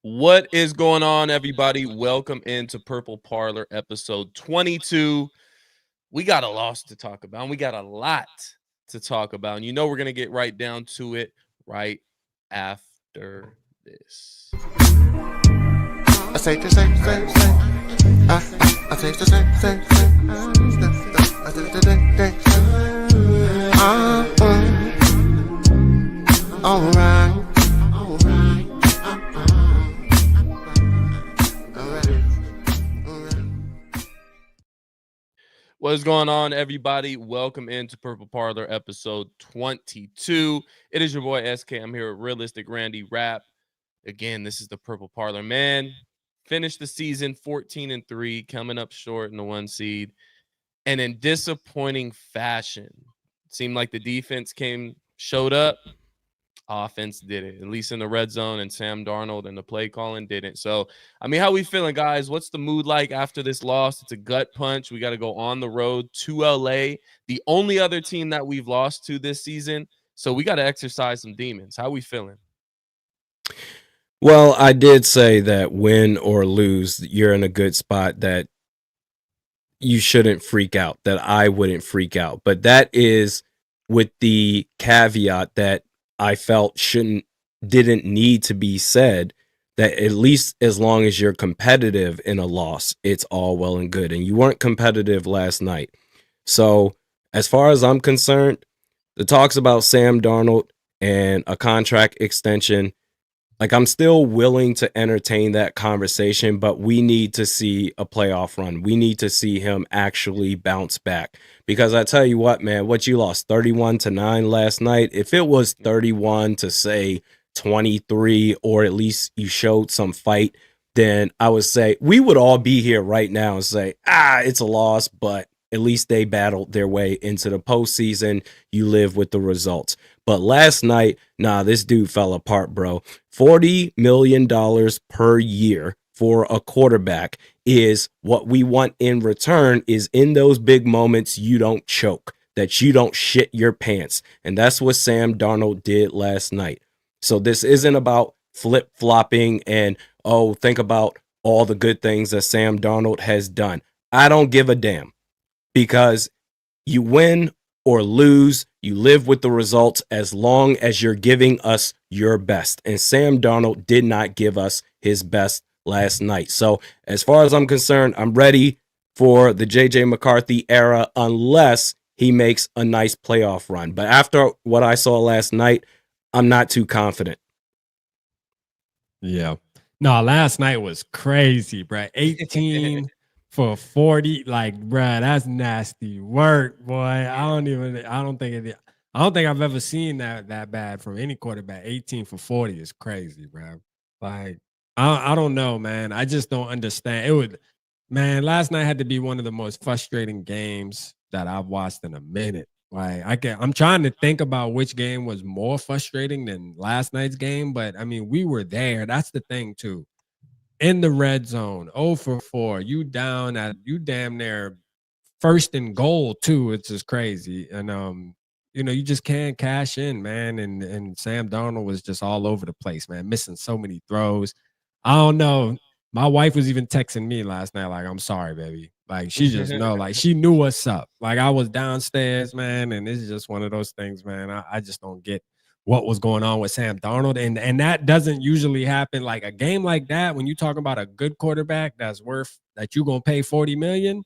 What is going on, everybody? Welcome into Purple Parlor episode 22. We got a loss to talk about, and we got a lot to talk about. And you know we're going to get right down to it right after this. I say the same. I say the same. I say the same. Alright. What is going on, everybody? Welcome into Purple Parlor episode 22. It is your boy SK. I'm here with Realistic Randy Rap. Again, this is the Purple Parlor. Man, finished the season 14-3, coming up short in the 1 seed. And in disappointing fashion, it seemed like the defense showed up. Offense did it, at least in the red zone, and Sam Darnold and the play calling didn't. So, I mean, how we feeling, guys? What's the mood like after this loss? It's a gut punch. We got to go on the road to LA, the only other team that we've lost to this season. So we got to exercise some demons. How we feeling? Well, I did say that win or lose, you're in a good spot that you shouldn't freak out, that I wouldn't freak out. But that is with the caveat that I felt didn't need to be said, that at least as long as you're competitive in a loss, it's all well and good. And you weren't competitive last night. So as far as I'm concerned, the talks about Sam Darnold and a contract extension, like, I'm still willing to entertain that conversation, but we need to see a playoff run. We need to see him actually bounce back. Because I tell you what, man, what you lost 31-9 last night, if it was 31 to say 23, or at least you showed some fight, then I would say we would all be here right now and say, it's a loss, but at least they battled their way into the postseason. You live with the results. But last night, this dude fell apart, bro. $40 million per year for a quarterback is what we want in return, is in those big moments you don't choke, that you don't shit your pants. And that's what Sam Darnold did last night. So this isn't about flip-flopping and, think about all the good things that Sam Darnold has done. I don't give a damn, because you win or lose, you live with the results as long as you're giving us your best. And Sam Darnold did not give us his best last night. So as far as I'm concerned, I'm ready for the JJ McCarthy era, unless he makes a nice playoff run. But after what I saw last night, I'm not too confident. Yeah. No, last night was crazy, bro. 18 for 40, like, bruh, that's nasty work, boy. I don't think I've ever seen that bad from any quarterback. 18 for 40 is crazy, bro. Like, I don't know, man. I just don't understand. Last night had to be one of the most frustrating games that I've watched in a minute. Like, I'm trying to think about which game was more frustrating than last night's game, but I mean, we were there. That's the thing too. In the red zone, 0 for 4. You damn near first and goal too. It's just crazy. And you just can't cash in, man. And Sam Darnold was just all over the place, man, missing so many throws. I don't know. My wife was even texting me last night, like, I'm sorry, baby. Like, she just know, like, she knew what's up. Like, I was downstairs, man, and it's just one of those things, man. I just don't get what was going on with Sam Darnold. And that doesn't usually happen. Like, a game like that, when you talk about a good quarterback that you're going to pay $40 million,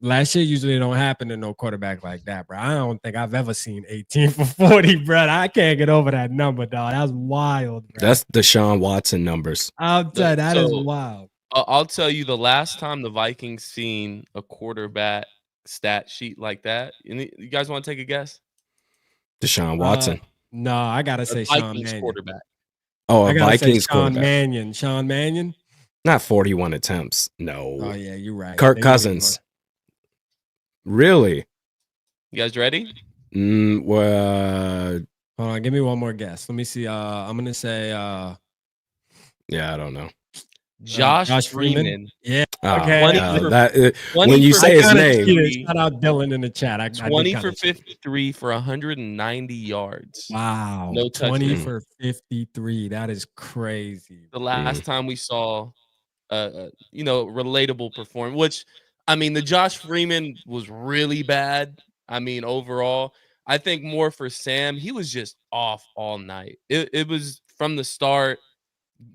last year usually don't happen to no quarterback like that, bro. I don't think I've ever seen 18 for 40, bro. I can't get over that number, dog. That's wild, bro. That's Deshaun Watson numbers. I'll tell you, that is wild. I'll tell you, the last time the Vikings seen a quarterback stat sheet like that, you guys want to take a guess? Deshaun Watson. No, I gotta say Sean Mannion. Quarterback. Oh, a Vikings quarterback. Sean Mannion. Not 41 attempts. No. Oh yeah, you're right. Kirk Cousins. Really? You guys ready? Well, hold on, give me one more guess. Let me see. I'm gonna say yeah, I don't know. Josh Freeman. Yeah. Oh, Okay. 20 no, for- that, 20 when you for say his kinda name, cheated. Shout out Dylan in the chat. I did 20 kinda for cheat. 53 for 190 yards. Wow. No 20 touchdowns. for 53. That is crazy. The last time we saw relatable performance, which I mean, the Josh Freeman was really bad. I mean, overall, I think more for Sam, he was just off all night. It was from the start,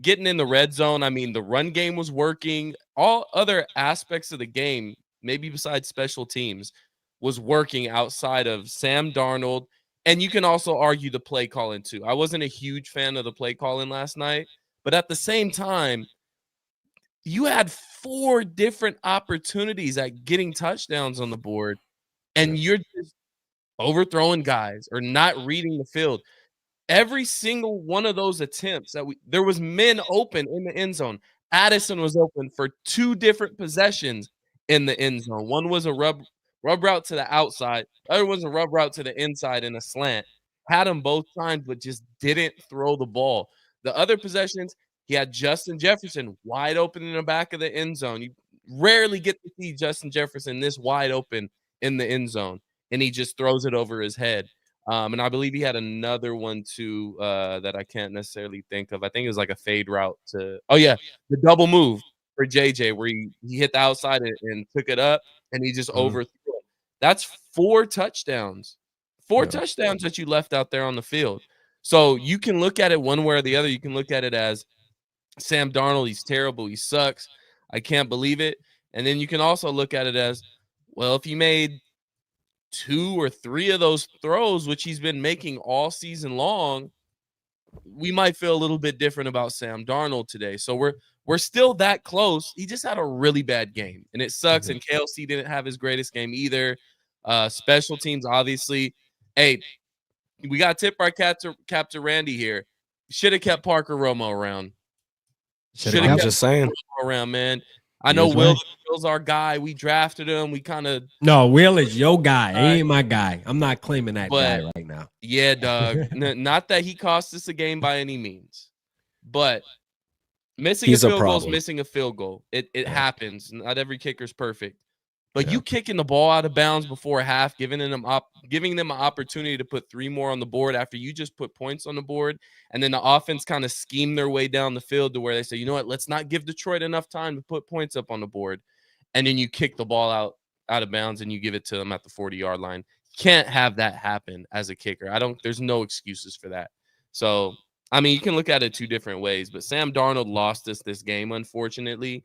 getting in the red zone. I mean, the run game was working. All other aspects of the game, maybe besides special teams, was working outside of Sam Darnold. And you can also argue the play calling too. I wasn't a huge fan of the play calling last night, but at the same time, you had 4 different opportunities at getting touchdowns on the board, and you're just overthrowing guys or not reading the field. Every single one of those attempts there was men open in the end zone. Addison was open for 2 different possessions in the end zone. One was a rub route to the outside, the other was a rub route to the inside in a slant. Had them both times, but just didn't throw the ball. The other possessions, he had Justin Jefferson wide open in the back of the end zone. You rarely get to see Justin Jefferson this wide open in the end zone, and he just throws it over his head. And I believe he had another one too that I can't necessarily think of. I think it was like a fade route to the double move for JJ where he hit the outside and took it up and he just overthrew it. That's 4 touchdowns. 4 touchdowns that you left out there on the field. So you can look at it one way or the other. You can look at it as Sam Darnold, he's terrible, he sucks. I can't believe it. And then you can also look at it as, well, if he made 2 or 3 of those throws, which he's been making all season long, we might feel a little bit different about Sam Darnold today. So we're still that close. He just had a really bad game, and it sucks. And KLC didn't have his greatest game either. Special teams, obviously. Hey, we got to tip our cap to Randy here. Should have kept Parker Romo around. I'm just saying. Around, man. I know Will's our guy. We drafted him. We kind of Will is your guy. He ain't my guy. I'm not claiming that guy right now. Yeah, dog. Not that he cost us a game by any means, but missing a field goal is missing a field goal. It happens. Not every kicker's perfect. But you kicking the ball out of bounds before half, giving them an opportunity to put 3 more on the board after you just put points on the board, and then the offense kind of scheme their way down the field to where they say, you know what, let's not give Detroit enough time to put points up on the board, and then you kick the ball out of bounds and you give it to them at the 40-yard line. Can't have that happen as a kicker. There's no excuses for that. So, I mean, you can look at it 2 different ways, but Sam Darnold lost us this game, unfortunately.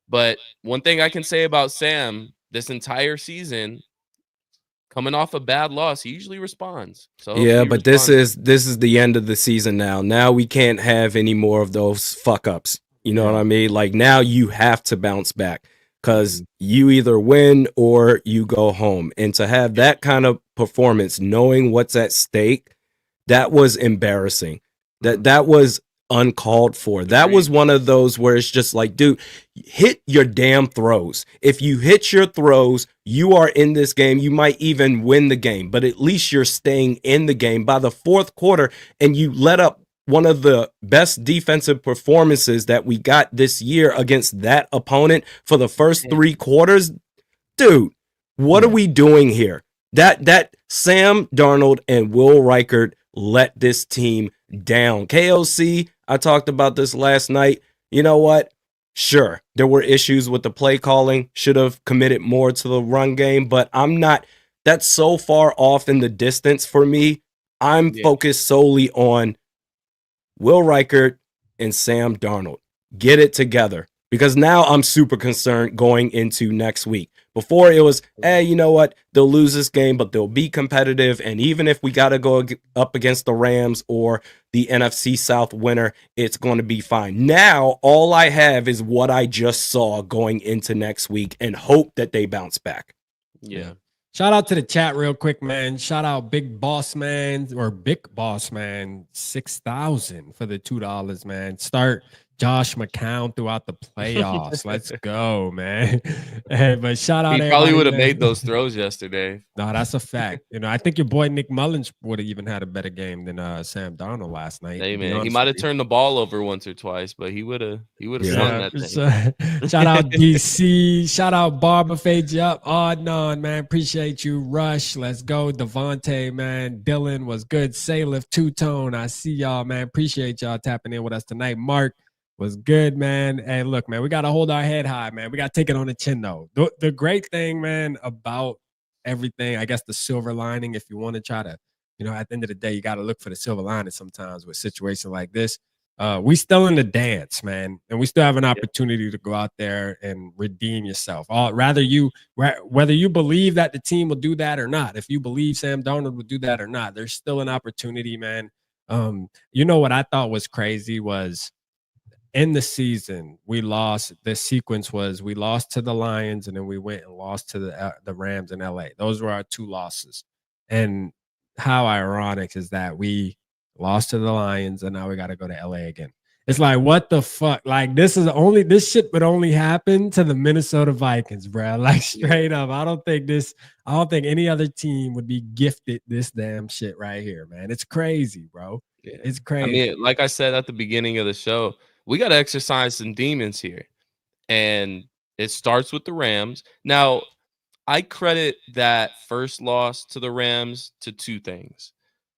But one thing I can say about Sam this entire season, coming off a bad loss, he usually responds. So but this is the end of the season now. Now we can't have any more of those fuck ups. You know what I mean? Like now you have to bounce back because you either win or you go home. And to have that kind of performance, knowing what's at stake, that was embarrassing. That was uncalled for. That was one of those where it's just like, dude, hit your damn throws. If you hit your throws, you are in this game. You might even win the game, but at least you're staying in the game by the 4th quarter, and you let up one of the best defensive performances that we got this year against that opponent for the first 3 quarters. Dude, what are we doing here? That Sam Darnold and Will Reichert let this team down. KOC, I talked about this last night. You know what? Sure, there were issues with the play calling. Should have committed more to the run game, but that's so far off in the distance for me. I'm focused solely on Will Reichert and Sam Darnold. Get it together. Because now I'm super concerned going into next week. Before it was, you know what? They'll lose this game, but they'll be competitive. And even if we got to go up against the Rams or the NFC South winner, it's going to be fine. Now, all I have is what I just saw going into next week and hope that they bounce back. Yeah. Shout out to the chat real quick, man. Shout out Big Boss Man 6,000 for the $2, man. Start Josh McCown throughout the playoffs. Let's go, man. Hey, but shout out He probably everybody, would have man. made those throws yesterday. No, that's a fact. I think your boy Nick Mullins would have even had a better game than Sam Darnold last night. Hey To be man, he honest might with have you. turned the ball over once or twice, but he would have Yeah. slung Yeah, that thing. so, shout out DC, shout out Barber Fade you up. Odd non, man. Appreciate you. Rush, let's go. Devontae, man. Dylan was good. Salif, two-tone. I see y'all, man. Appreciate y'all tapping in with us tonight. Mark was good, man. Hey, look, man, we got to hold our head high, man. We got to take it on the chin, though. The great thing, man, about everything, I guess the silver lining, if you want to try to, at the end of the day, you got to look for the silver lining sometimes with situations like this. We still in the dance, man, and we still have an opportunity to go out there and redeem yourself. Whether you believe that the team will do that or not, if you believe Sam Darnold will do that or not, there's still an opportunity, man. What I thought was crazy was in the season we lost. The sequence was we lost to the Lions and then we went and lost to the Rams in LA. Those were our two losses, and how ironic is that we lost to the Lions, and now we got to go to LA again. It's like, what the fuck? Like, this shit would only happen to the Minnesota Vikings, bro. Like, straight up. I don't think any other team would be gifted this damn shit right here, man. It's crazy, bro. Yeah. It's crazy. I mean, like I said at the beginning of the show, we got to exercise some demons here. And it starts with the Rams. Now, I credit that first loss to the Rams to two things.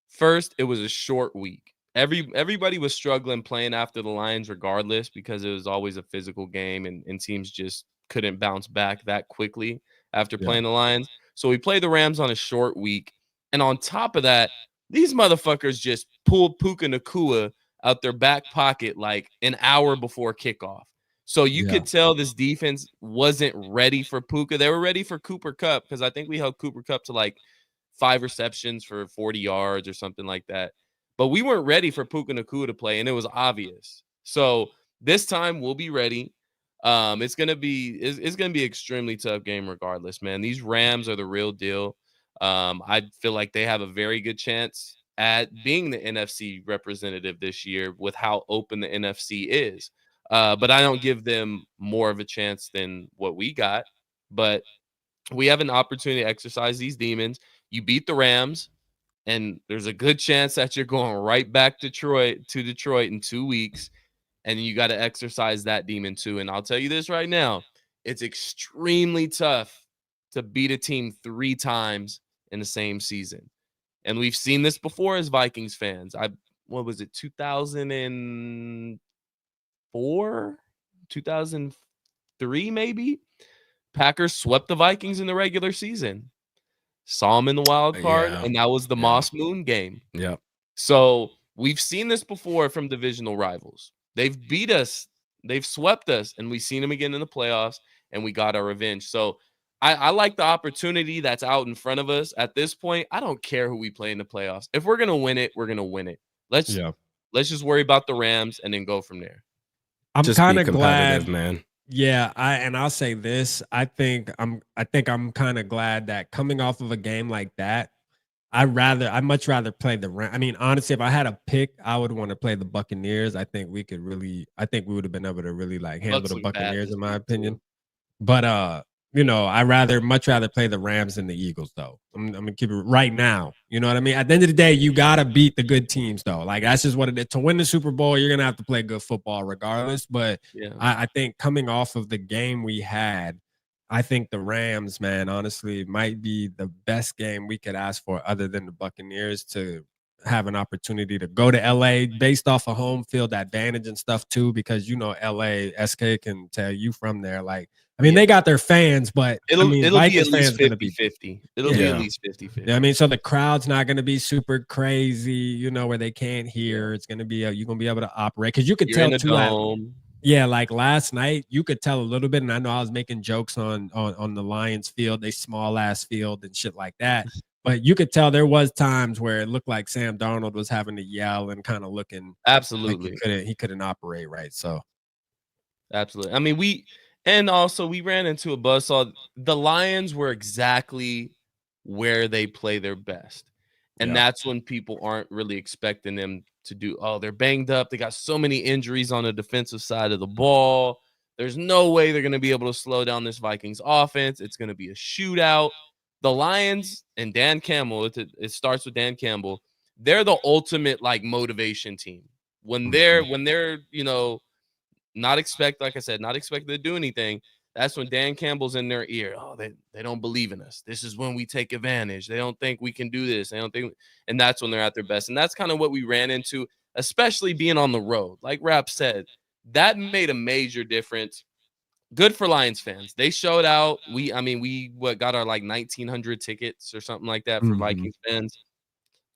First, it was a short week. Everybody was struggling playing after the Lions regardless because it was always a physical game and teams just couldn't bounce back that quickly after playing the Lions. So we played the Rams on a short week. And on top of that, these motherfuckers just pulled Puka Nacua out their back pocket like an hour before kickoff. So you could tell this defense wasn't ready for Puka. They were ready for Cooper Kupp because I think we held Cooper Kupp to like 5 receptions for 40 yards or something like that. But we weren't ready for Puka Nacua to play, and it was obvious. So this time we'll be ready. It's gonna be extremely tough game regardless, man. These Rams are the real deal. I feel like they have a very good chance at being the NFC representative this year with how open the NFC is. But I don't give them more of a chance than what we got. But we have an opportunity to exercise these demons. You beat the Rams, and there's a good chance that you're going right back to Detroit in 2 weeks, and you got to exercise that demon too. And I'll tell you this right now, it's extremely tough to beat a team 3 times in the same season. And we've seen this before as Vikings fans. What was it, 2004? 2003 maybe? Packers swept the Vikings in the regular season. Saw them in the wild card, and that was the Moss Moon game. Yep. So we've seen this before from divisional rivals. They've beat us, they've swept us, and we've seen them again in the playoffs, and we got our revenge. So I like the opportunity that's out in front of us. At this point, I don't care who we play in the playoffs. If we're gonna win it, we're gonna win it. Let's just worry about the Rams and then go from there. I'm kind of glad, man. Yeah, I'll say this. I think I'm kind of glad that coming off of a game like that, I'd much rather play the Rams. I mean, honestly, if I had a pick, I would want to play the Buccaneers. I think we would have been able to really like handle the Buccaneers, in my opinion. But I'd much rather play the Rams than the Eagles, though. I'm gonna keep it right now. You know what I mean? At the end of the day, you gotta beat the good teams, though. Like, that's just what it is. To win the Super Bowl, you're gonna have to play good football regardless. But I think coming off of the game we had, I think the Rams, man, honestly, might be the best game we could ask for, other than the Buccaneers, to have an opportunity to go to LA based off a home field advantage and stuff too, because LA, SK can tell you from there. Like, I mean, they got their fans, but it'll be Vikings at least fans 50-50. It'll be at least 50-50. I mean, so the crowd's not going to be super crazy, where they can't hear. It's going to be you're going to be able to operate, because you could tell too. Like last night, you could tell a little bit, and I know I was making jokes on the Lions field, they small ass field and shit like that. But you could tell there was times where it looked like Sam Darnold was having to yell and kind of looking absolutely like he couldn't operate right. So absolutely. I mean, we ran into a buzzsaw. The Lions were exactly where they play their best. And that's when people aren't really expecting them to do, oh, they're banged up. They got so many injuries on the defensive side of the ball. There's no way they're going to be able to slow down this Vikings offense. It's going to be a shootout. The Lions and Dan Campbell, it starts with Dan Campbell. They're the ultimate like motivation team. When they're, not expected to do anything, that's when Dan Campbell's in their ear. Oh, they don't believe in us. This is when we take advantage. They don't think we can do this. And that's when they're at their best. And that's kind of what we ran into, especially being on the road. Like Rap said, that made a major difference. Good for Lions fans. They showed out. We got our like 1,900 tickets or something like that for Vikings fans.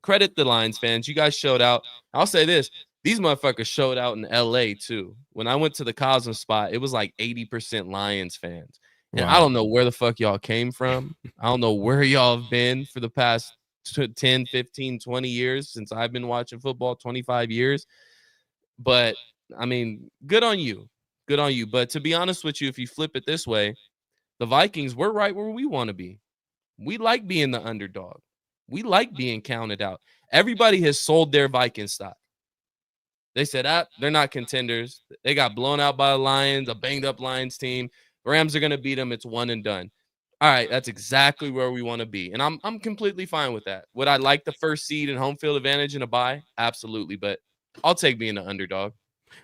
Credit the Lions fans. You guys showed out. I'll say this. These motherfuckers showed out in LA too. When I went to the Cosmo spot, it was like 80% Lions fans. And I don't know where the fuck y'all came from. I don't know where y'all have been for the past 10, 15, 20 years since I've been watching football, 25 years. But, I mean, good on you. Good on you. But to be honest with you, if you flip it this way, the Vikings, we're right where we want to be. We like being the underdog. We like being counted out. Everybody has sold their Viking stock. They said, they're not contenders. They got blown out by the Lions, a banged-up Lions team. Rams are going to beat them. It's one and done. All right, that's exactly where we want to be. And I'm completely fine with that. Would I like the first seed and home field advantage in a bye? Absolutely, but I'll take being the underdog.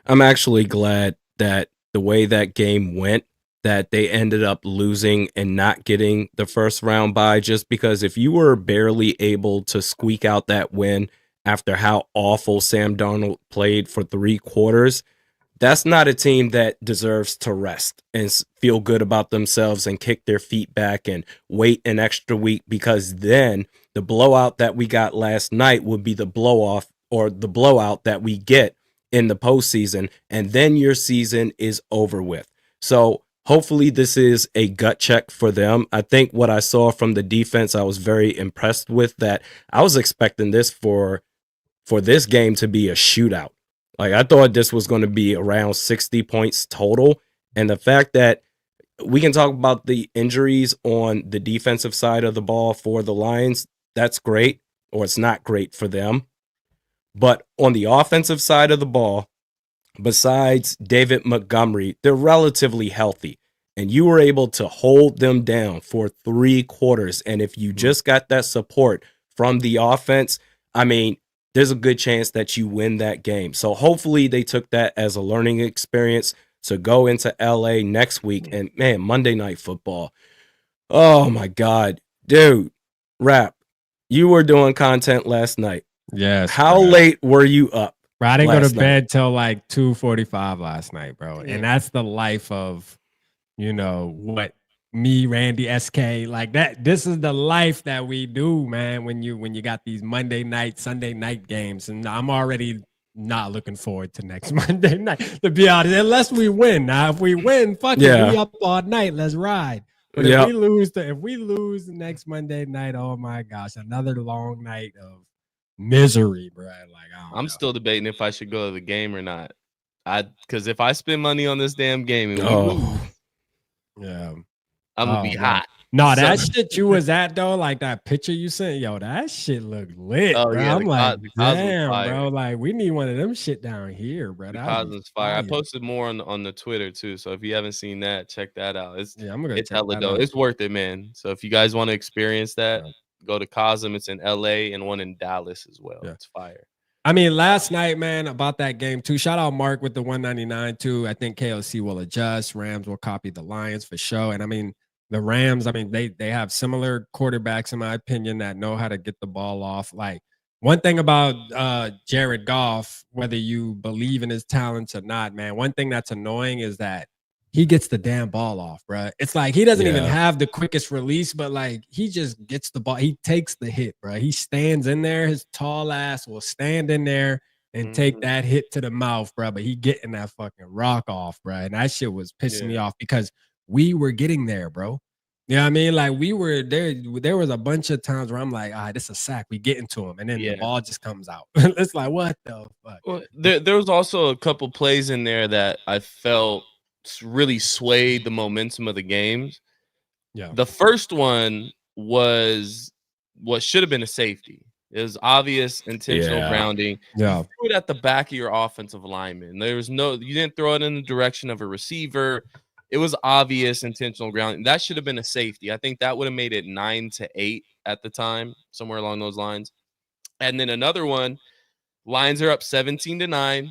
I'm actually glad that the way that game went, that they ended up losing and not getting the first round bye, just because if you were barely able to squeak out that win after how awful Sam Darnold played for 3 quarters, that's not a team that deserves to rest and feel good about themselves and kick their feet back and wait an extra week, because then the blowout that we got last night would be the blowout that we get in the postseason, and then your season is over with. So hopefully this is a gut check for them. I think what I saw from the defense, I was very impressed with that. I was expecting this for this game to be a shootout. Like, I thought this was going to be around 60 points total. And the fact that we can talk about the injuries on the defensive side of the ball for the Lions, that's great, or it's not great for them. But on the offensive side of the ball, besides David Montgomery, they're relatively healthy. And you were able to hold them down for 3 quarters. And if you just got that support from the offense, I mean, there's a good chance that you win that game. So hopefully they took that as a learning experience to go into LA next week. And man, Monday Night Football. Oh my God. Dude, Rap, you were doing content last night. Yes. How late were you up? Bro, I didn't go to bed till like 2:45 last night, bro. And that's the life of, what me, Randy, SK, like that. This is the life that we do, man, when you got these Monday night, Sunday night games. And I'm already not looking forward to next Monday night, to be honest, unless we win. Now, if we win, fuck it, we up all night. Let's ride. But if we lose the next Monday night, oh my gosh, another long night of misery, bro. Like, I'm still debating if I should go to the game or not. Because if I spend money on this damn game and we lose, I'm gonna be hot. No, that shit you was at though, like that picture you sent, yo, that shit looked lit, bro. Yeah, I'm like, damn, bro, like we need one of them shit down here, bro. The Cosmos fire. I posted more on the Twitter too, so if you haven't seen that, check that out. It's hella dope. It's worth it, man. So if you guys want to experience that, go to Cosm. It's in LA and one in Dallas as well. It's fire. I mean, last night, man, about that game too. Shout out Mark with the 199 too. I think KOC will adjust. Rams will copy the Lions for sure. And I mean, the Rams, I mean, they have similar quarterbacks, in my opinion, that know how to get the ball off. Like, one thing about Jared Goff, whether you believe in his talents or not, man, one thing that's annoying is that he gets the damn ball off, bro. It's like he doesn't even have the quickest release, but like he just gets the ball. He takes the hit, bro. He stands in there. His tall ass will stand in there and take that hit to the mouth, bro. But he getting that fucking rock off, bro. And that shit was pissing me off because we were getting there, bro. You know what I mean? Like we were there. There was a bunch of times where I'm like, this is a sack. We get into him, and then the ball just comes out. It's like, what the fuck? Well, there was also a couple plays in there that I felt really swayed the momentum of the games. Yeah. The first one was what should have been a safety. It was obvious intentional Yeah. grounding. Yeah. You threw it at the back of your offensive lineman. You didn't throw it in the direction of a receiver. It was obvious intentional grounding. That should have been a safety. I think that would have made it 9-8 at the time, somewhere along those lines. And then another one, Lions are up 17-9,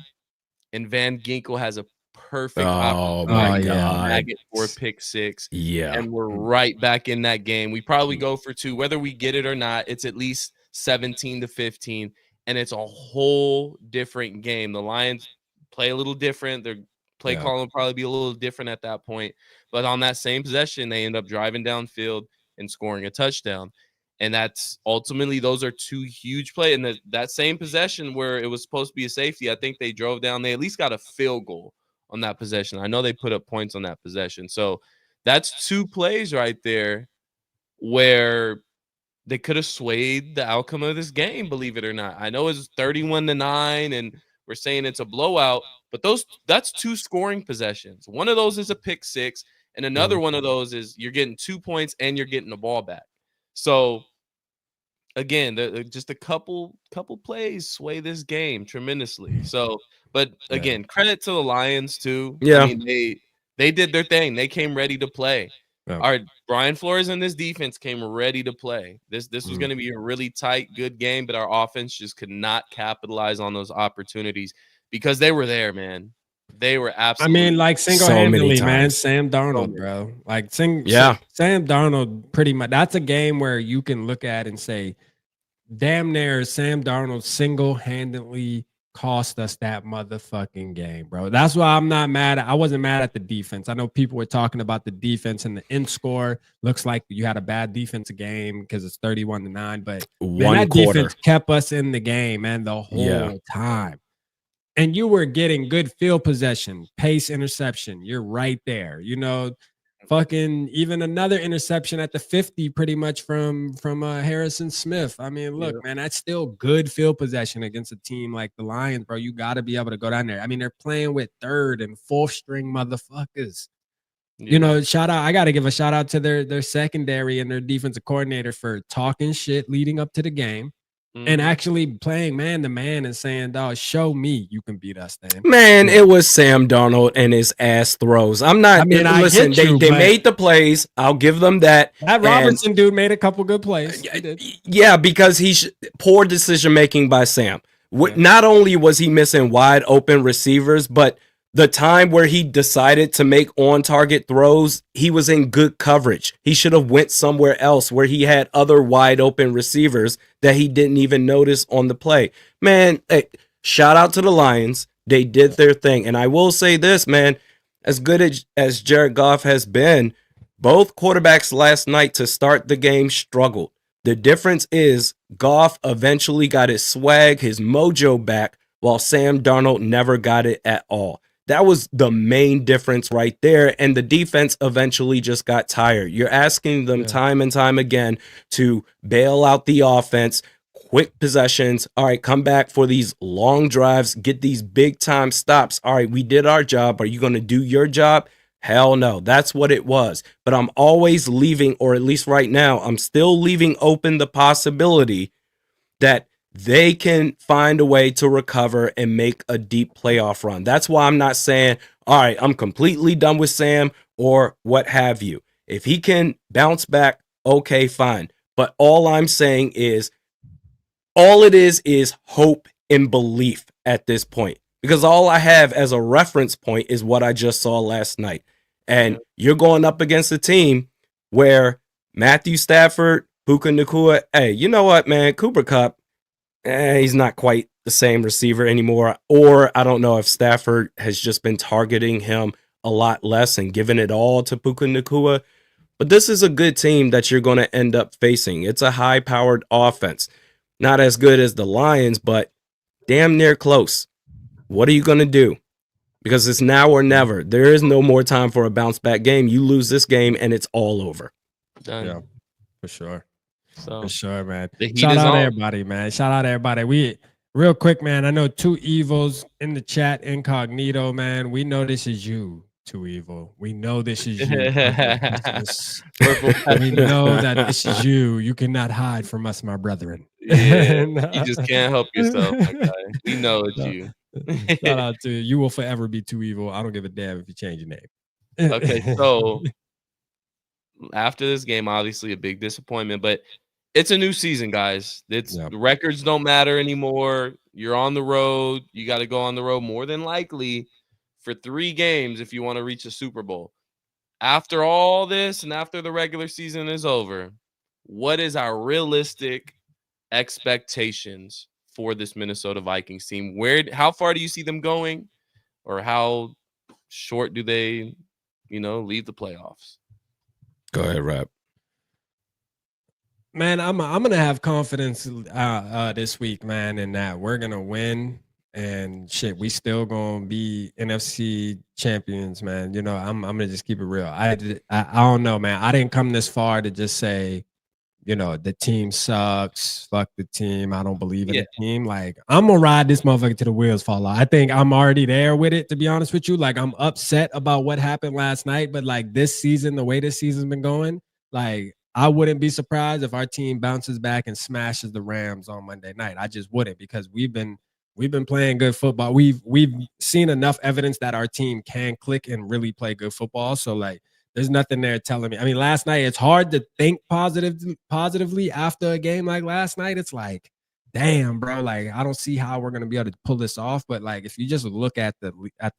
and Van Ginkel has a perfect Oh opportunity my Oh, to yeah. snag God. it for a pick six. Yeah. And we're right back in that game. We probably go for 2, whether we get it or not. It's at least 17-15, and it's a whole different game. The Lions play a little different. Their play Yeah. calling will probably be a little different at that point. But on that same possession, they end up driving downfield and scoring a touchdown. And that's ultimately, those are 2 huge plays. And that same possession where it was supposed to be a safety, I think they drove down. They at least got a field goal on that possession. I know they put up points on that possession. So that's 2 plays right there where they could have swayed the outcome of this game, believe it or not. I know it's 31-9 and we're saying it's a blowout, but that's 2 scoring possessions. One of those is a pick six, and another one of those is you're getting 2 points and you're getting the ball back. So again, just a couple plays sway this game tremendously. So, but again, credit to the Lions too. Yeah. I mean, they did their thing. They came ready to play. Yeah. All right, Brian Flores and this defense came ready to play. This was going to be a really tight, good game, but our offense just could not capitalize on those opportunities because they were there, man. They were I absolutely. mean, like So many single-handedly, man. times. Sam Darnold, many. bro. Like Sam Darnold, pretty much. That's a game where you can look at and say, damn near Sam Darnold single-handedly cost us that motherfucking game, bro. That's why I'm not mad. I wasn't mad at the defense. I know people were talking about the defense and the end score. Looks like you had a bad defensive game because it's 31-9, but man, that quarter. defense kept us in the game, man, the whole time. And you were getting good field possession, pace interception. You're right there. You know, fucking even another interception at the 50 pretty much from Harrison Smith. I mean, look, man, that's still good field possession against a team like the Lions, bro. You got to be able to go down there. I mean, they're playing with 3rd and 4th string motherfuckers. Yeah. You know, I got to give a shout out to their secondary and their defensive coordinator for talking shit leading up to the game. And actually playing man to man and saying, dog, show me you can beat us, then. Man, it was Sam Darnold and his ass throws. I'm not. I mean, I listen, get you, they but- made the plays. I'll give them that. That Robertson dude made a couple good plays. He did. Yeah, because poor decision making by Sam. Yeah. Not only was he missing wide open receivers, but the time where he decided to make on target throws, he was in good coverage. He should have went somewhere else where he had other wide open receivers that he didn't even notice on the play. Man, hey, shout out to the Lions. They did their thing. And I will say this, man, as good as Jared Goff has been, both quarterbacks last night to start the game struggled. The difference is Goff eventually got his swag, his mojo back, while Sam Darnold never got it at all. That was the main difference right there. And the defense eventually just got tired. You're asking them time and time again to bail out the offense, quick possessions. All right, come back for these long drives, get these big time stops. All right, we did our job. Are you going to do your job? Hell no. That's what it was. But I'm always leaving, or at least right now, I'm still leaving open the possibility that they can find a way to recover and make a deep playoff run. That's why I'm not saying, all right, I'm completely done with Sam or what have you. If he can bounce back, okay, fine. But all I'm saying is, all it is hope and belief at this point. Because all I have as a reference point is what I just saw last night. And you're going up against a team where Matthew Stafford, Puka Nacua, hey, you know what, man? Cooper Kupp, he's not quite the same receiver anymore. Or I don't know if Stafford has just been targeting him a lot less and giving it all to Puka Nacua. But this is a good team that you're going to end up facing. It's a high-powered offense. Not as good as the Lions, but damn near close. What are you going to do? Because it's now or never. There is no more time for a bounce-back game. You lose this game, and it's all over. Done. Yeah, for sure. So For sure, man. the heat Shout is out on. everybody, man. Shout out everybody. We real quick, man. I know Two Evils in the chat, incognito, man. We know this is you, Two Evil. We know this is you. we know that this is you. You cannot hide from us, my brethren. Yeah, And, you just can't help yourself, my guy. We know it's shout you. shout out to you. You will forever be too evil. I don't give a damn if you change your Okay, name. so after this game, obviously a big disappointment, but it's a new season, guys. It's Yeah. the records don't matter anymore. You're on the road. You got to go on the road more than likely for 3 games if you want to reach a Super Bowl. After all this and after the regular season is over, what is our realistic expectations for this Minnesota Vikings team? How far do you see them going, or how short do they, leave the playoffs? Go ahead, Rap. Man, I'm gonna have confidence this week, man, in that we're gonna win and shit. We still gonna be NFC champions, man. You know, I'm gonna just keep it real. I don't know, man. I didn't come this far to just say, the team sucks. Fuck the team. I don't believe in Yeah. the team. Like, I'm gonna ride this motherfucker till the wheels fall off. I think I'm already there with it, to be honest with you. Like, I'm upset about what happened last night, but like this season, the way this season's been going, like I wouldn't be surprised if our team bounces back and smashes the Rams on Monday night. I just wouldn't, because we've been playing good football. We've seen enough evidence that our team can click and really play good football. So like, there's nothing there telling me. I mean, last night it's hard to think positively after a game like last night. It's like, damn, bro, like I don't see how we're gonna be able to pull this off. But like, if you just look at the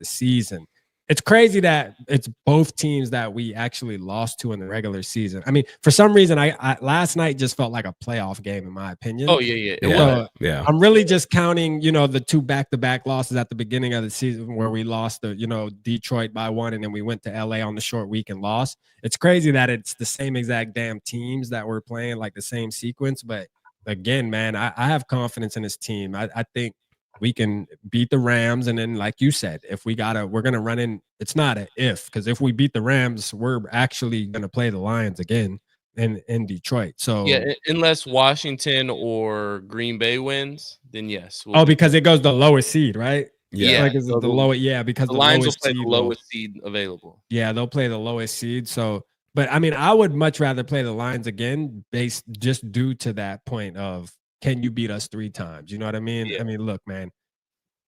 season, it's crazy that it's both teams that we actually lost to in the regular season. I mean, for some reason, I last night just felt like a playoff game, in my opinion. Oh yeah. It Yeah. was. Yeah. I'm really just counting, the 2 back-to-back losses at the beginning of the season where we lost the, Detroit by 1, and then we went to LA on the short week and lost. It's crazy that it's the same exact damn teams that we're playing, like the same sequence. But again, man, I have confidence in this team. I think we can beat the Rams. And then, like you said, if we're going to run in, it's not an if, because if we beat the Rams, we're actually going to play the Lions again in Detroit. So Yeah, unless Washington or Green Bay wins, then yes. because it goes the lowest seed, right? Yeah, Like, is it so the lowest? Yeah, because the the Lions will lowest play seed the lowest seed available. Yeah, they'll play the lowest seed. So, but I mean, I would much rather play the Lions again, based just due to that point of, can you beat us 3 times? You know what I mean? Yeah. I mean, look, man,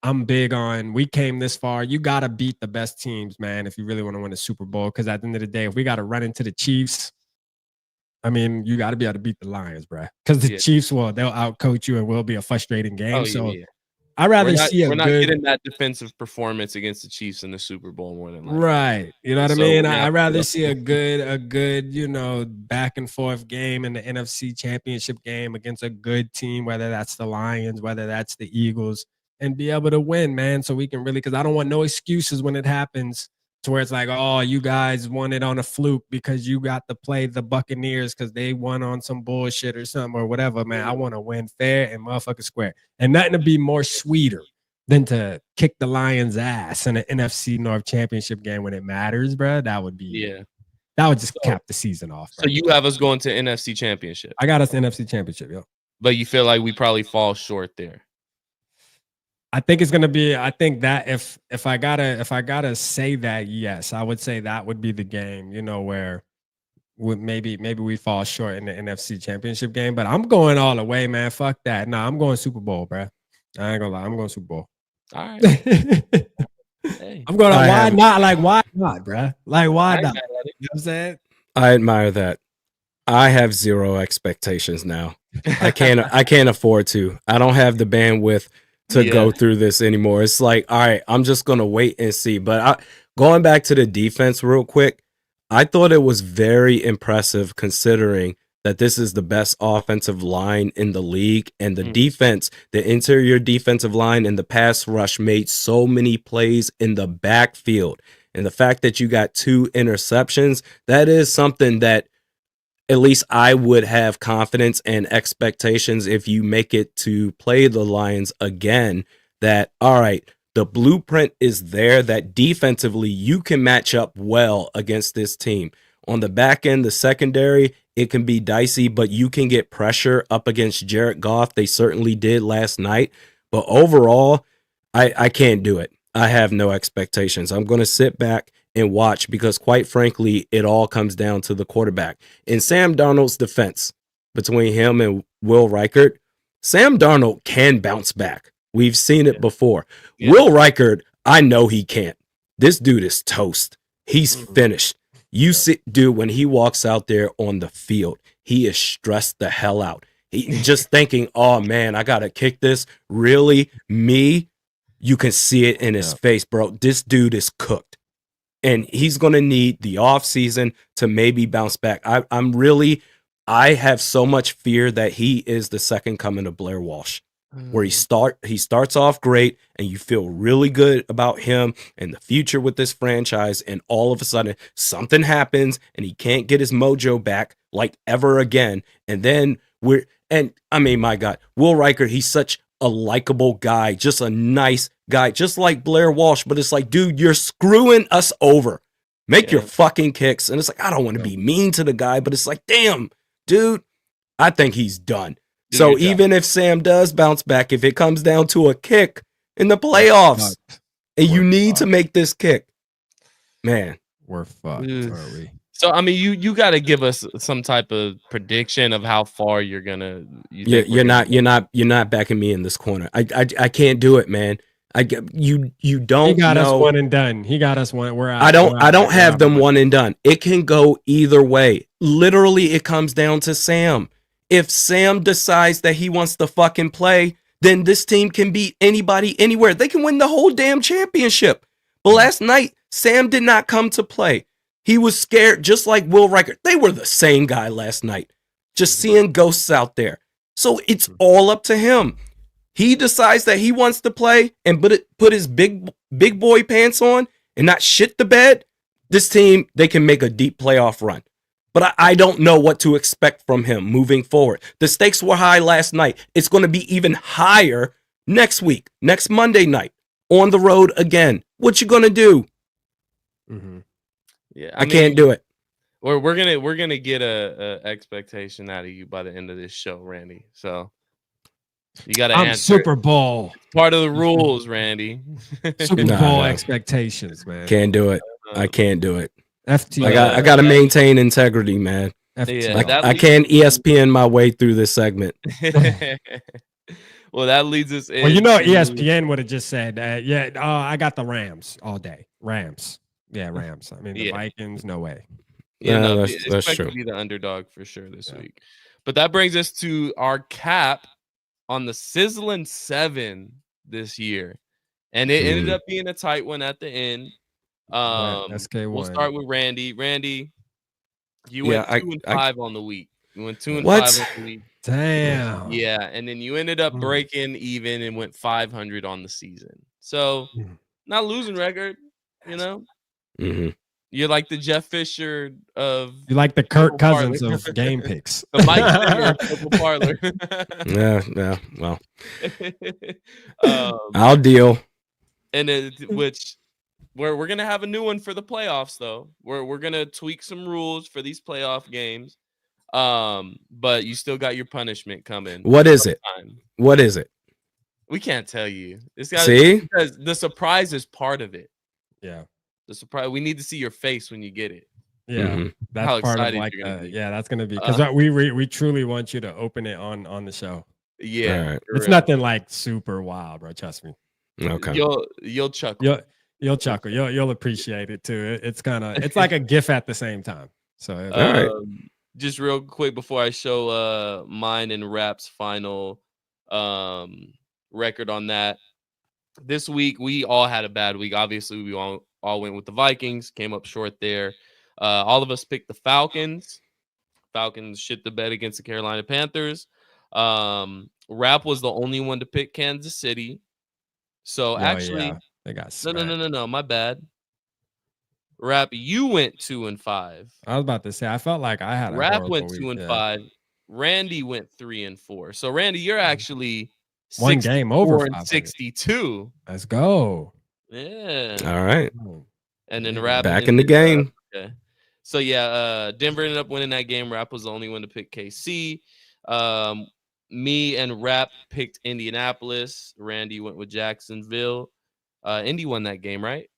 I'm big on, we came this far. You got to beat the best teams, man, if you really want to win a Super Bowl. Because at the end of the day, if we got to run into the Chiefs, I mean, you got to be able to beat the Lions, bro. Because the Chiefs they'll outcoach you and will be a frustrating game. I'd rather see we're not getting that defensive performance against the Chiefs in the Super Bowl more than likely. Right. You know what I mean? I'd rather see a good, back and forth game in the NFC Championship game against a good team, whether that's the Lions, whether that's the Eagles, and be able to win, man. So we can really, because I don't want no excuses when it happens to where it's like, oh, you guys won it on a fluke because you got to play the Buccaneers because they won on some bullshit or something or whatever, man. I want to win fair and motherfucking square. And nothing to be more sweeter than to kick the Lions' ass in an NFC North Championship game when it matters, bro. That would just cap the season off. Bro. So you have us going to NFC Championship. I got us NFC Championship, yo. But you feel like we probably fall short there. I think it's gonna be. I think that if I gotta say that, yes, I would say that would be the game. Where maybe we fall short in the NFC Championship game. But I'm going all the way, man. Fuck that. Nah, I'm going Super Bowl, bro. I ain't gonna lie. I'm going Super Bowl. All right. Hey. I'm going. Why not? Like, why not, bro? Like, why not? You know what I'm saying? I admire that. I have 0 expectations now. I can't afford to. I don't have the bandwidth to go through this anymore. It's like, all right, I'm just gonna wait and see. But going back to the defense real quick, I thought it was very impressive considering that this is the best offensive line in the league, and the defense, the interior defensive line and the pass rush made so many plays in the backfield. And the fact that you got 2 interceptions, that is something that at least I would have confidence and expectations if you make it to play the Lions again, that, all right, the blueprint is there, that defensively you can match up well against this team. On the back end, the secondary, it can be dicey, but you can get pressure up against Jared Goff. They certainly did last night. But overall, I can't do it. I have no expectations. I'm going to sit back and watch because, quite frankly, it all comes down to the quarterback. In Sam Darnold's defense, between him and Will Reichert, Sam Darnold can bounce back. We've seen it before. Yeah. Will Reichard, I know he can't. This dude is toast. He's finished. You see, dude, when he walks out there on the field, he is stressed the hell out. He just thinking, oh man, I gotta kick this. Really? Me? You can see it in his face, bro. This dude is cooked. And he's gonna need the offseason to maybe bounce back. I have so much fear that he is the second coming of Blair Walsh, where he starts off great and you feel really good about him and the future with this franchise, and all of a sudden something happens and he can't get his mojo back like ever again. And then my God, Will Reichard, he's such a likable guy, just a nice guy, just like Blair Walsh, but it's like, dude, you're screwing us over. Make your fucking kicks. And it's like, I don't want to be mean to the guy, but it's like, damn, dude, I think he's done. Dude, so even if Sam does bounce back, if it comes down to a kick in the playoffs and you need to make this kick, man, we're fucked, are we? So I mean, you got to give us some type of prediction of how far you're gonna. You're not backing me in this corner. I can't do it, man. You don't. He got us one and done. He got us one. We're out. I don't have them one and done. It can go either way. Literally, it comes down to Sam. If Sam decides that he wants to fucking play, then this team can beat anybody anywhere. They can win the whole damn championship. But last night, Sam did not come to play. He was scared, just like Will Reichard. They were the same guy last night, just seeing ghosts out there. So it's all up to him. He decides that he wants to play and put his big boy pants on and not shit the bed. This team, they can make a deep playoff run. But I don't know what to expect from him moving forward. The stakes were high last night. It's going to be even higher next week, next Monday night, on the road again. What you going to do? Mm-hmm. Yeah, I can't do it. Or we're gonna get a expectation out of you by the end of this show, Randy. So you got to answer. Super Bowl. Part of the rules, Randy. Super Bowl expectations, man. Can't do it. I can't do it. FT. I got to maintain integrity, man. FT. I can't ESPN my way through this segment. Well, that leads us in. Well, you know, ESPN would have just said, I got the Rams all day. Rams. Yeah, Rams. I mean, the Vikings, no way. That's true. To be the underdog for sure this week. But that brings us to our cap on the Sizzlin 7 this year. And it ended up being a tight one at the end. SK1. We'll start with Randy. Randy, you went 2-5 on the week. You went 2-5 on the week. Damn. Yeah, and then you ended up breaking even and went 500 on the season. So, not losing record, you know? Mm-hmm. You're like the Jeff Fisher of... You like the Kirk Cousins of game picks. The Mike Singer of Purple Parlor. Yeah, well. I'll deal. And which... We're gonna have a new one for the playoffs, though. We're gonna tweak some rules for these playoff games. But you still got your punishment coming. What is it? What is it? We can't tell you. See? Because the surprise is part of it. Yeah. The surprise. We need to see your face when you get it. Yeah, that's how part of excited like that's gonna be because we truly want you to open it on the show. Yeah, it's nothing like super wild, bro. Trust me. Okay. You'll chuckle. You'll chuckle. You'll appreciate it too. It's like a GIF at the same time. So all right. Just real quick before I show mine and Rap's final record on that. This week we all had a bad week. Obviously, we all went with the Vikings. Came up short there. All of us picked the Falcons. Falcons shit the bed against the Carolina Panthers. Rap was the only one to pick Kansas City. So actually, they got no, my bad. Rap, you went 2-5. I was about to say I felt like I had a Rap went week. 2-5. Randy went 3-4. So Randy, you're actually one game over 62. Let's go. Yeah. All right. And then Rap back in the game. Okay. So yeah, Denver ended up winning that game. Rap was the only one to pick KC. Me and Rap picked Indianapolis. Randy went with Jacksonville. Indy won that game, right?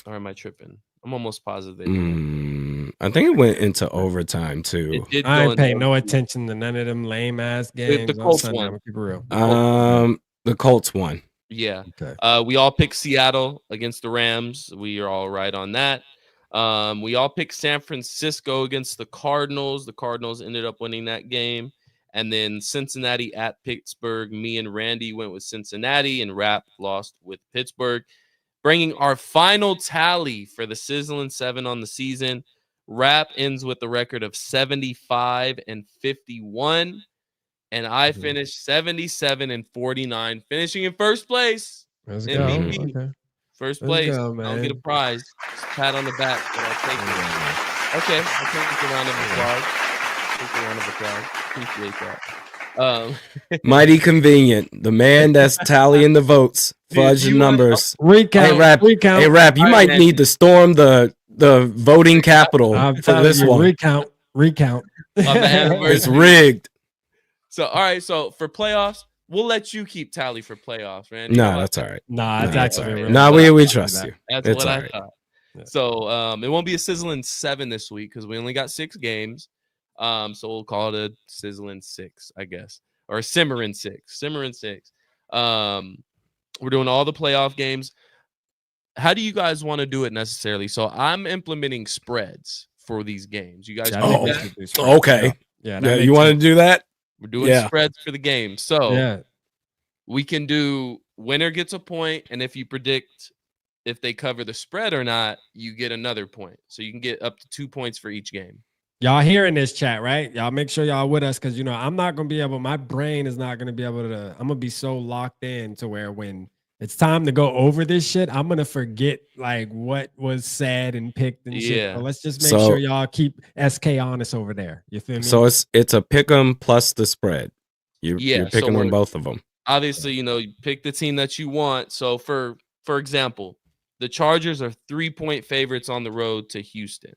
Or am I tripping? I'm almost positive they did. I think it went into overtime too. It did I go ain't into paying no overtime. attention to none of them lame ass games. on Colts Sunday. won. I'm gonna keep it real. The Colts won. Yeah. Okay. We all picked Seattle against the Rams. We are all right on that. We all picked San Francisco against the Cardinals. The Cardinals ended up winning that game. And then Cincinnati at Pittsburgh. Me and Randy went with Cincinnati, and Rap lost with Pittsburgh. Bringing our final tally for the Sizzlin 7 on the season. Rap ends with a record of 75 and 51. And I finished 77 and 49, finishing in first place. Let's MVP. go. Okay. First Let's place. go, I don't get a man. prize. Just a pat on the back, but I'll take it. Okay, I'll take a round of applause. Take a round of applause. Appreciate that. Mighty convenient. The man that's tallying the votes, fudge the numbers. Recount. Hey, Rap. Recount. Hey, Rap. You might need to storm the voting capital I'm for telling this you, one. recount. On the anniversary. It's rigged. So, all right. So for playoffs, we'll let you keep tally for playoffs, man. No, that's all right. Nah, it's Nah, actually all right. really No, good. we trust you. That's It's what all I right. thought. Yeah. So it won't be a Sizzling 7 this week because we only got 6 games. So we'll call it a Sizzling 6, I guess, or a Simmering 6. Simmering 6. We're doing all the playoff games. How do you guys want to do it necessarily? So I'm implementing spreads for these games. You guys Yeah, I do think we that? should do spreads. Okay. Yeah. Yeah, you want to do that? We're doing Yeah. spreads for the game. So Yeah. we can do winner gets a point, and if you predict if they cover the spread or not, you get another point. So you can get up to 2 points for each game. Y'all hearing this chat, right? Y'all make sure y'all with us because I'm not gonna be able. My brain is not gonna be able to. I'm gonna be so locked in to where when it's time to go over this shit, I'm gonna forget like what was said and picked and shit. Yeah. So let's just make So- sure y'all keep SK honest over there. You feel me? So it's a pick 'em plus the spread. Yeah, You're so picking on we're- both of them. Obviously, you pick the team that you want. So for example, the Chargers are 3-point favorites on the road to Houston.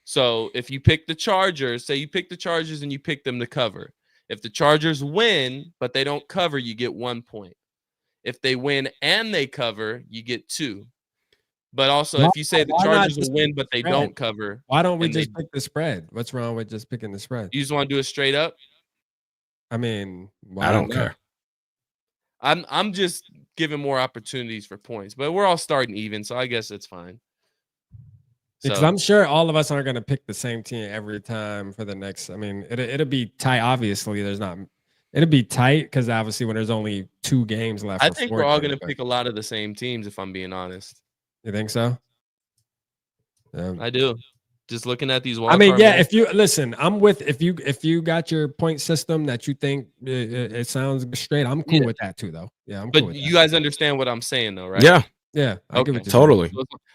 So if you pick the Chargers, say you pick the Chargers and you pick them to cover. If the Chargers win, but they don't cover, you get 1 point. If they win and they cover, you get 2. But also, if you say the Why not Chargers just will win, but they spread? don't cover, Why don't we and they- just pick the spread? What's wrong with just picking the spread? you just want to do it straight up? I mean, why I don't not? care. I'm just giving more opportunities for points, but we're all starting even, so I guess it's fine. Because So- I'm sure all of us aren't going to pick the same team every time for the next. I mean, it'll be tight. Obviously, it'll be tight because obviously when there's only 2 games left. I or think 4 we're all games, going to but- pick a lot of the same teams, if I'm being honest. You think so? I do. Just looking at these I wild mean, card yeah. matches- If you listen, I'm with if you got your point system that you think it sounds straight. I'm cool Yeah. with that too, though. Yeah, I'm but cool with you that. guys understand what I'm saying, though, right? Yeah, Yeah, I get Okay. what you're saying. totally.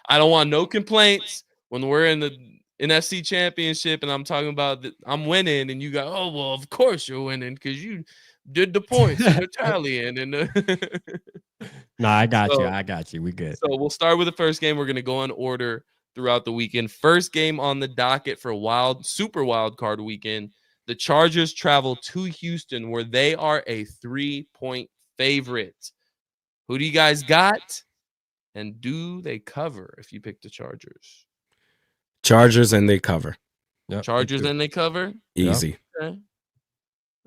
I don't want no complaints when we're in the NFC Championship and I'm talking about that I'm winning, and you go, "Oh well, of course you're winning because you did the points and the tallying and the." Nah, I got you. So- I got you. We good. So we'll start with the first game. We're going to go in order throughout the weekend. First game on the docket for super wild card weekend. The Chargers travel to Houston where they are a 3-point favorite. Who do you guys got? And do they cover if you pick the Chargers? Chargers and they cover. Yep, me Chargers too. and they cover? Easy. Okay.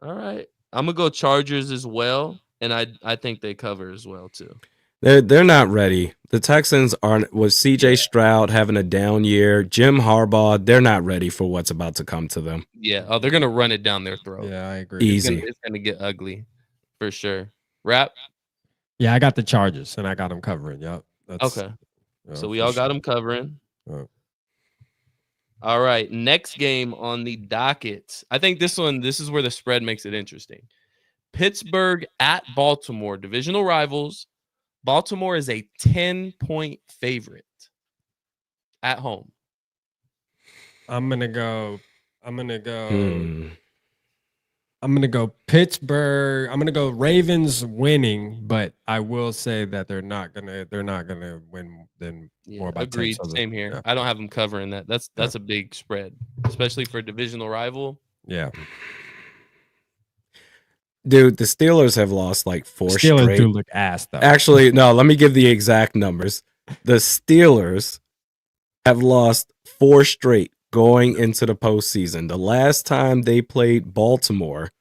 All right. I'm going to go Chargers as well. And I think they cover as well, too. They're not ready. The Texans aren't. With CJ Stroud having a down year, Jim Harbaugh, they're not ready for what's about to come to them. Yeah. Oh, they're going to run it down their throat. Yeah, I agree. Easy. It's going to get ugly for sure. Rap? Yeah, I got the Chargers and I got them covering. Yep. That's, Okay. yeah, So we for all got sure. them covering. Right. All right. Next game on the docket. I think this is where the spread makes it interesting. Pittsburgh at Baltimore, divisional rivals. Baltimore is a 10-point favorite at home. I'm gonna go. Hmm. I'm gonna go Pittsburgh. I'm gonna go Ravens winning, but I will say that they're not gonna win then more by 10, Agreed. so Same here. yeah. I don't have them covering that. That's a big spread, especially for a divisional rival. Yeah, Dude, the Steelers have lost like 4 Steelers straight. do look ass though. Actually, no, let me give the exact numbers. The Steelers have lost 4 straight going into the postseason. The last time they played Baltimore,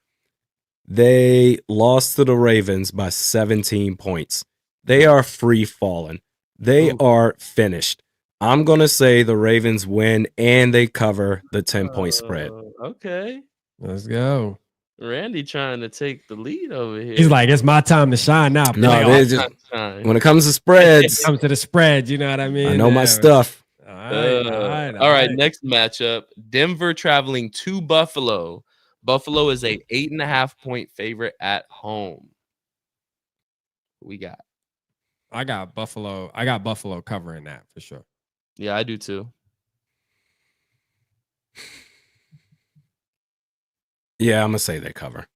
they lost to the Ravens by 17 points. They are free falling. They are finished. I'm going to say the Ravens win and they cover the 10-point spread. Okay. Let's go. Randy trying to take the lead over here. He's like, it's my time to shine now. No, Playoff. just, when it comes to spreads, Comes to the spread, you know what I mean? I know my stuff. All right. All right, next matchup. Denver traveling to Buffalo. Buffalo is a 8.5-point favorite at home. We got. I got Buffalo. I got Buffalo covering that for sure. Yeah, I do too. Yeah, I'm going to say they cover.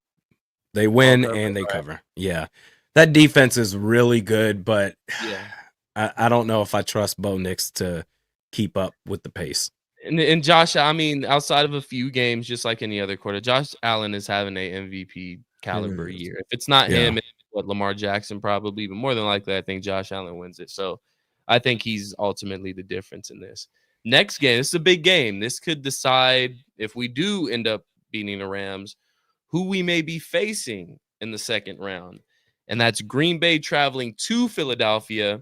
They win and they cover. Yeah. That defense is really good, but yeah. I don't know if I trust Bo Nix to keep up with the pace. And Josh, I mean, outside of a few games, just like any other quarter, Josh Allen is having a MVP caliber year. If it's not him, it's Lamar Jackson probably, but more than likely, I think Josh Allen wins it. So I think he's ultimately the difference in this. Next game, this is a big game. This could decide if we do end up beating the Rams, who we may be facing in the second round. And that's Green Bay traveling to Philadelphia,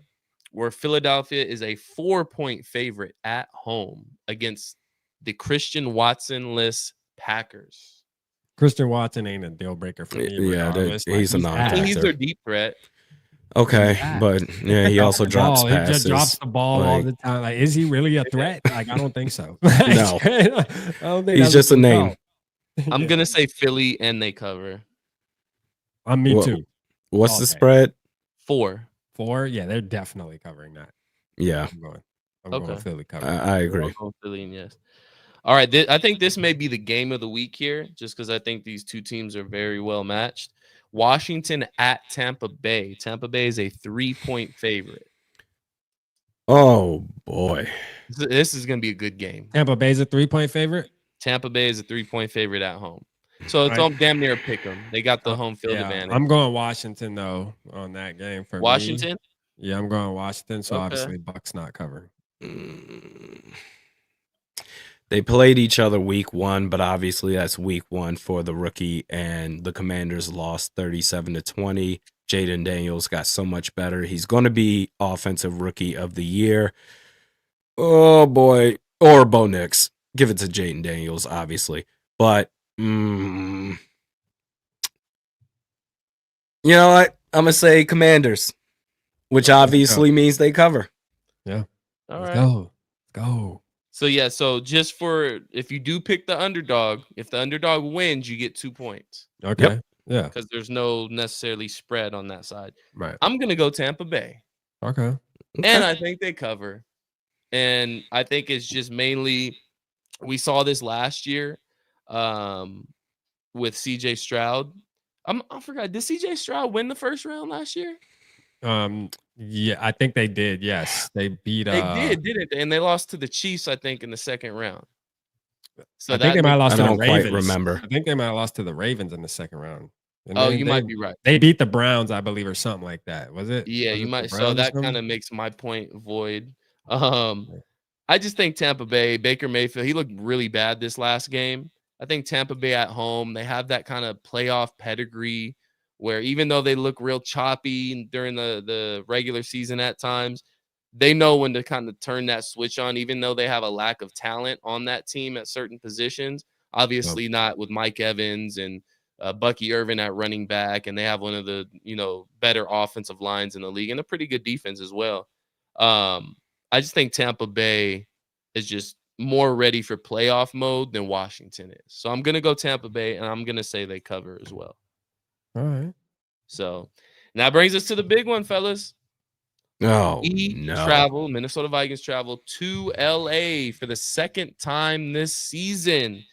where Philadelphia is a 4-point favorite at home against the Christian Watson-less Packers. Christian Watson ain't a deal breaker for me. Yeah, he's a non-factor. I think he's their deep threat. Okay, but yeah, he also drops passes. He just drops the ball all the time. Like, is he really a threat? Like, I don't think so. No, I don't think he's just a name. I'm gonna say Philly and they cover. Me too. What's the spread? 4. Yeah, they're definitely covering that. Yeah, I'm going Philly covering. I agree. Philly, yes. All right, I think this may be the game of the week here, just because I think these two teams are very well matched. Washington at Tampa Bay. Tampa Bay is a 3-point favorite. Oh boy, this is gonna be a good game. Tampa Bay's a 3-point favorite. Tampa Bay is a 3-point favorite at home. So it's all damn near a pick 'em. They got the home field advantage. I'm going Washington though on that game for Washington. Me. Yeah, I'm going Washington. So obviously Bucks not covering. They played each other week 1, but obviously that's week 1 for the rookie, and the Commanders lost 37-20. Jaden Daniels got so much better. He's going to be offensive rookie of the year. Oh boy, or Bo Nix. Give it to Jaden Daniels, obviously, but. You know what? I'm gonna say Commanders, which obviously means they cover. Yeah. All right. Go. So yeah, so just for if you do pick the underdog, if the underdog wins, you get 2 points. Okay. Yep. Yeah. Because there's no necessarily spread on that side. Right. I'm gonna go Tampa Bay. Okay. And I think they cover. And I think it's just mainly we saw this last year. With CJ Stroud. I forgot. Did CJ Stroud win the first round last year? Yeah, I think they did. Yes. They beat They did, didn't they? And they lost to the Chiefs, I think, in the second round. So I think they might have lost to the Ravens. I don't quite remember. I think they might have lost to the Ravens in the second round. You might be right. They beat the Browns, I believe, or something like that. Was it? Yeah, you might. So that kind of makes my point void. I just think Tampa Bay, Baker Mayfield, he looked really bad this last game. I think Tampa Bay at home, they have that kind of playoff pedigree where even though they look real choppy during the regular season at times, they know when to kind of turn that switch on, even though they have a lack of talent on that team at certain positions. Obviously not with Mike Evans and Bucky Irvin at running back, and they have one of the better offensive lines in the league and a pretty good defense as well. I just think Tampa Bay is just more ready for playoff mode than Washington is. So I'm going to go Tampa Bay, and I'm going to say they cover as well. All right. So and that brings us to the big one, fellas. No. Minnesota Vikings travel to LA for the second time this season.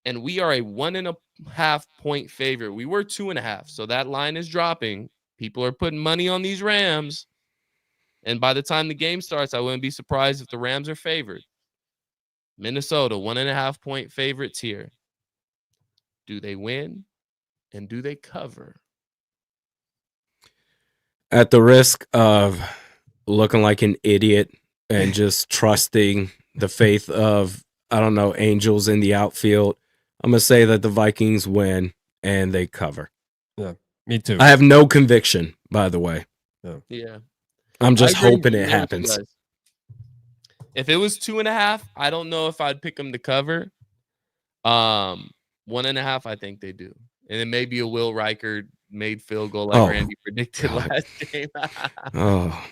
And we are a 1.5 point favorite. We were 2.5. So that line is dropping. People are putting money on these Rams. And by the time the game starts, I wouldn't be surprised if the Rams are favored. Minnesota, 1.5 point favorites here. Do they win? And do they cover? At the risk of looking like an idiot and just trusting the faith of, I don't know, angels in the outfield, I'm going to say that the Vikings win and they cover. Yeah, me too. I have no conviction, by the way. Yeah. I'm just I agree hoping it with you happens. guys. If it was 2.5, I don't know if I'd pick them to cover. 1.5, I think they do. And it may be a Will Riker made field goal like Randy predicted last game. Oh,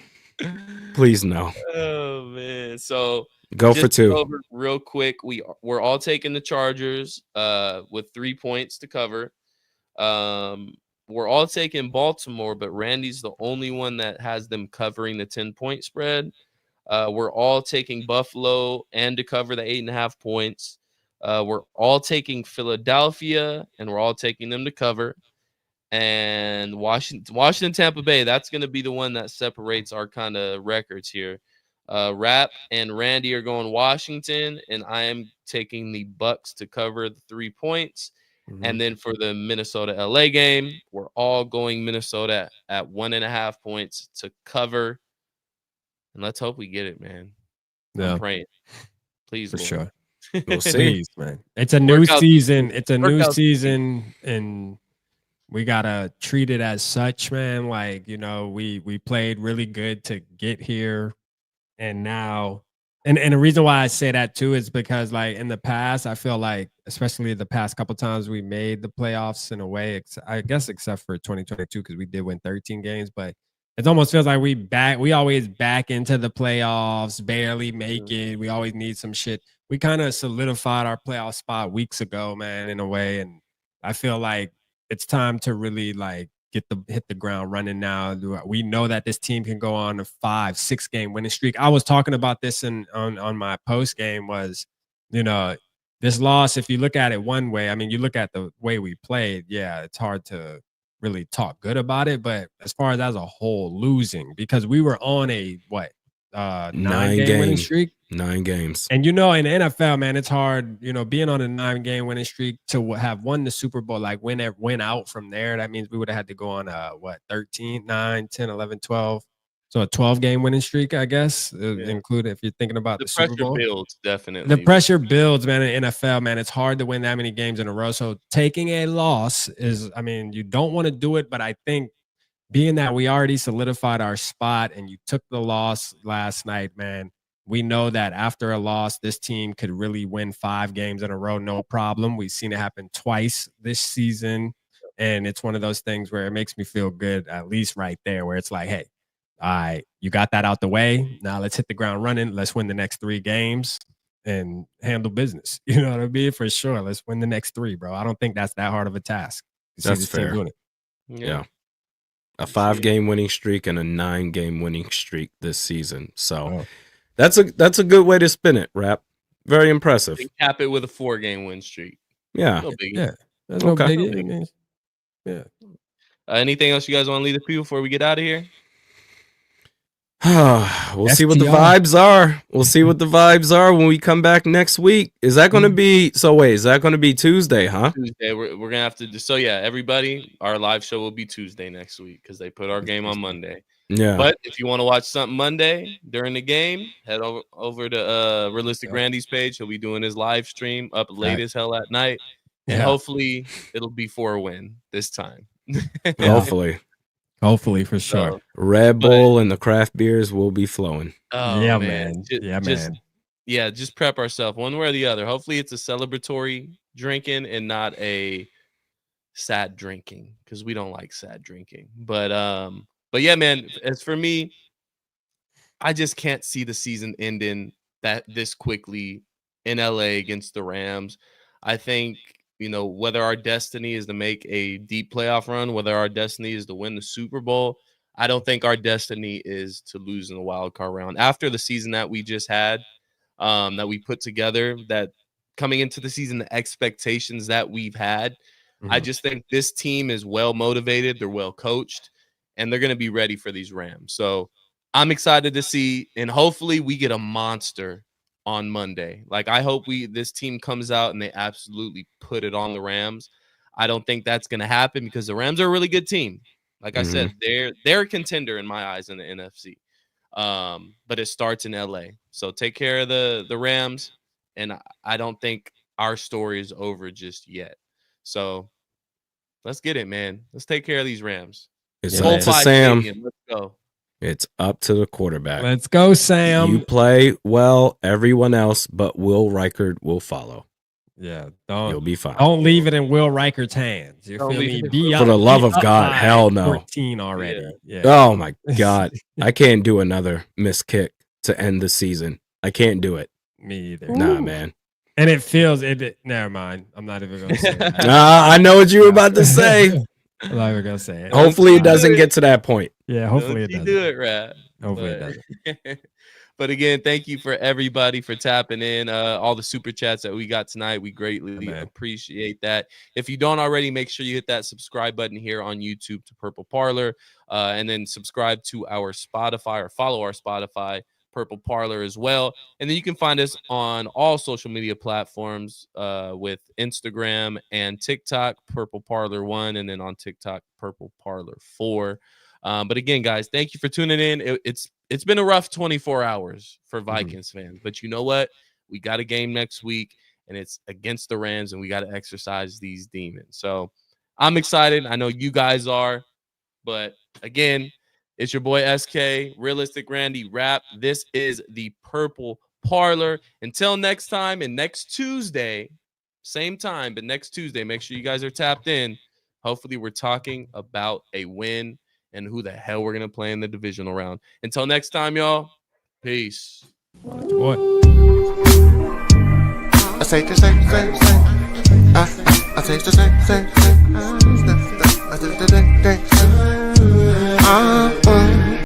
please no. Oh man. So Go just for 2. over real quick. We're all taking the Chargers with 3 points to cover. We're all taking Baltimore, but Randy's the only one that has them covering the 10-point spread. We're all taking Buffalo and to cover the 8.5 points. We're all taking Philadelphia, and we're all taking them to cover. And Washington, Tampa Bay, that's going to be the one that separates our kind of records here. Rap and Randy are going Washington, and I am taking the Bucks to cover the 3 points. Mm-hmm. And then for the Minnesota LA game, we're all going Minnesota at 1.5 points to cover. And let's hope we get it, man. Yeah. I'm praying. Please, For Lord. sure. We'll see. Please, man. It's a new season. It's a new Workout season, and we gotta treat it as such, man. Like, you know, we played really good to get here, and now, and the reason why I say that too is because, like, in the past, I feel like, especially the past couple times we made the playoffs in a way, I guess except for 2022 because we did win 13 games, but it almost feels like we always back into the playoffs, barely make it. We always need some shit. We kind of solidified our playoff spot weeks ago, man, in a way, and I feel like it's time to really like hit the ground running now. We know that this team can go on a 5-6 game winning streak. I was talking about this on my post game was, you know, this loss, if you look at it one way, I mean, you look at the way we played, yeah, it's hard to really talk good about it. But as far as a whole, losing, because we were on a 9-game winning streak. 9 games. And you know, in the NFL, man, it's hard, you know, being on a 9-game winning streak to have won the Super Bowl, like win out from there. That means we would have had to go on 13, 9, 10, 11, 12. So a 12-game winning streak, I guess, included if you're thinking about the Super Bowl. The pressure builds, definitely. The pressure builds, man, in NFL, man. It's hard to win that many games in a row. So taking a loss is, I mean, you don't want to do it, but I think being that we already solidified our spot and you took the loss last night, man, we know that after a loss, this team could really win 5 games in a row, no problem. We've seen it happen twice this season. And it's one of those things where it makes me feel good, at least right there, where it's like, hey, all right, you got that out the way. Now let's hit the ground running. Let's win the next 3 games and handle business. You know what I mean? For sure. Let's win the next 3, bro. I don't think that's that hard of a task. That's fair. Yeah. A 5-game winning streak and a 9-game winning streak this season. So that's a good way to spin it, Rap. Very impressive. Cap it with a 4-game win streak. Yeah. No biggie. Yeah. That's no biggie. Yeah. Anything else you guys want to leave the people before we get out of here? We'll see what the vibes are. We'll see what the vibes are when we come back next week. Is that going to be is that going to be Tuesday, huh? Tuesday. We're going to have to everybody, our live show will be Tuesday next week because they put our game on Monday. Yeah. But if you want to watch something Monday during the game, head over to Realistic Randy's page. He'll be doing his live stream up late as hell at night. And hopefully it'll be for a win this time. Hopefully, for sure. Red Bull and the craft beers will be flowing. Oh, yeah, man. Just prep ourselves one way or the other. Hopefully it's a celebratory drinking and not a sad drinking because we don't like sad drinking. But yeah, man, as for me, I just can't see the season ending this quickly in LA against the Rams. I think, whether our destiny is to make a deep playoff run, whether our destiny is to win the Super Bowl, I don't think our destiny is to lose in the wild card round. After the season that we just had, that we put together, that coming into the season, the expectations that we've had, I just think this team is well motivated. They're well coached, and they're going to be ready for these Rams. So I'm excited to see, and hopefully we get a monster on Monday. Like, I hope this team comes out and they absolutely put it on the Rams. I don't think that's going to happen because the Rams are a really good team. Like I said, they're a contender in my eyes in the NFC. But it starts in LA. So take care of the Rams. And I don't think our story is over just yet. So let's get it, man. Let's take care of these Rams. It's Full up to five Sam. stadium. Let's go. It's up to the quarterback. Let's go, Sam. You play well, everyone else, but Will Reichard will follow. Yeah, You'll be fine. Don't leave it in Will Reichard's hands. You Don't feel leave me? it Be For the love of up God, by hell no. 14 already. Yeah. Oh my God. I can't do another missed kick to end the season. I can't do it. Me either. Nah, man. And it feels it. Never mind. I'm not even gonna say it. I know what you were about to say. I'm not even gonna say it. Hopefully it doesn't get to that point. Yeah, hopefully it Don't doesn't. you do it, Rat. Hopefully it doesn't. But again, thank you for everybody for tapping in. All the super chats that we got tonight, we greatly appreciate that. If you don't already, make sure you hit that subscribe button here on YouTube to Purple Parlor, and then subscribe to our Spotify or follow our Spotify, Purple Parlor as well. And then you can find us on all social media platforms with Instagram and TikTok, Purple Parlor 1, and then on TikTok, Purple Parlor 4. But again, guys, thank you for tuning in. It's been a rough 24 hours for Vikings fans, but you know what? We got a game next week, and it's against the Rams, and we got to exercise these demons. So I'm excited. I know you guys are, but again, it's your boy SK, Realistic Randy Rap. This is the Purple Parlor. Until next time, and next Tuesday, same time, but next Tuesday, make sure you guys are tapped in. Hopefully, we're talking about a win and who the hell we're going to play in the divisional round. Until next time, y'all. Peace. What? I say the same. I say the same. I say the same.